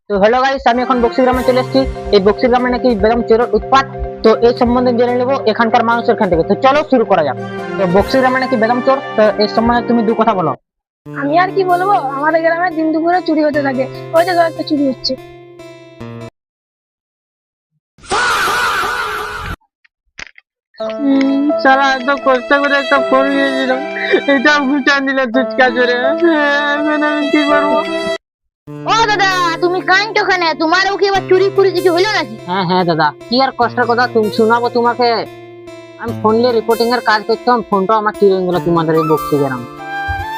তো hello guys, আমি এখন বক্সিগ্রামে চলে এসেছি। এই বক্সিগ্রামে নাকি বেদম চোরের উৎপাত। তো এই সম্বন্ধে জেনে নেবো এখানকার মানুষের এখান থেকে। তো চলো শুরু করা যাক। তো বক্সিগ্রামে নাকি বেদম চোর, তো এই সম্বন্ধে তুমি দু কথা বলো। আমি আর কি বলবো, আমাদের গ্রামে দিন দুপুরে চুরি হতে থাকে। ওই যে একটা চুরি হচ্ছে। সারা এত কষ্ট করে একটা ফোন নিয়েছিলাম, এটা ঘুচান দিল চুচকা চোরে। এখন আমি কি করবো? ও দাদা, তুমি কাঁদছো কেন? তোমারও কি এবার চুরি ফুরি কিছু হলো নাকি? হ্যাঁ হ্যাঁ দাদা, কি আর কষ্টের কথা তুমি শোনাবো তোমাকে। আমি ফোন নিয়ে রিপোর্টিং এর কাজ করতাম, ফোনটা আমার চুরি হয়ে গেল তোমাদের এই বক্সিগ্রামে।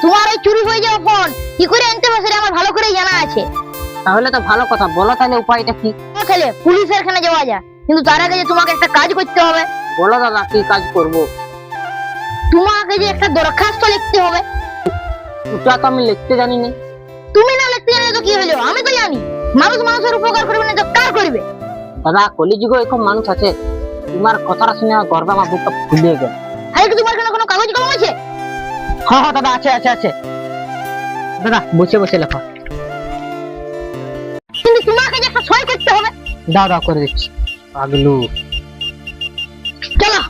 তোমার ওই চুরি হয়ে যাওয়া ফোন কি করে আনতে হবে সেটা আমার ভালো করে জানা আছে। তাহলে তো ভালো কথা, বলো তাহলে উপায়টা কি? খেলে পুলিশের এখানে যাওয়া যায়, কিন্তু তার আগে যে তোমাকে একটা কাজ করতে হবে। বলো দাদা, কি কাজ করব? তোমাকে যে একটা দরখাস্ত লিখতে হবে। ওটা তো আমি লিখতে জানি না। তুমি না লিখতে জানলে তো কি হলো, আমি তো জানি। মানুষ মানুষের উপকার করবে না তো কার করবে? দাদা, কলিযুগে এরকম মানুষ আছে। তোমার কথাটা শুনে আমার গর্বে আমার বুকটা ফুলিয়ে গেল। আরে কি তোমার কোনো কাগজ কলম আছে? হ্যাঁ হ্যাঁ দাদা, আছে আছে আছে। দাদা বসে বসে লেখো। কিন্তু তোমাকে যে একটা সই করতে হবে। দাও দাও করে দিচ্ছি। পাগলু। চলো।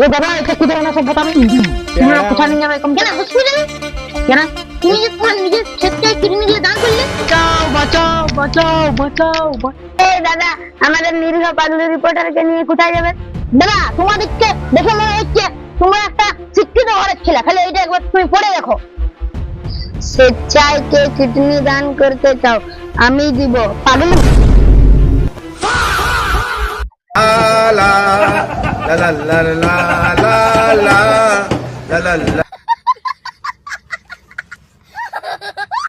এ দাদা, এটা কি ধরনের সভ্যতা? তুমি কোথায় নিয়ে যাবে এরকম? কেন হসপিটালে? কেন? তুমি যে তোমার নিজের স্বেচ্ছায় কিডনি দিয়ে দান করলে। বাঁচাও বাঁচাও বাঁচাও বাঁচাও। এই দাদা, আমাদের নিরীহ পাগলু রিপোর্টারকে নিয়ে কোথায় যাবেন? দাদা, তোমাদেরকে দেখে মনে হচ্ছে তোমরা একটা শিক্ষিত ঘরের ছেলে। খালি এইটা একবার তুমি পড়ে দেখো। স্বেচ্ছায় কে কিডনি দান করতে চাও? আমি দিব। Paglu. la la la la la la la la la la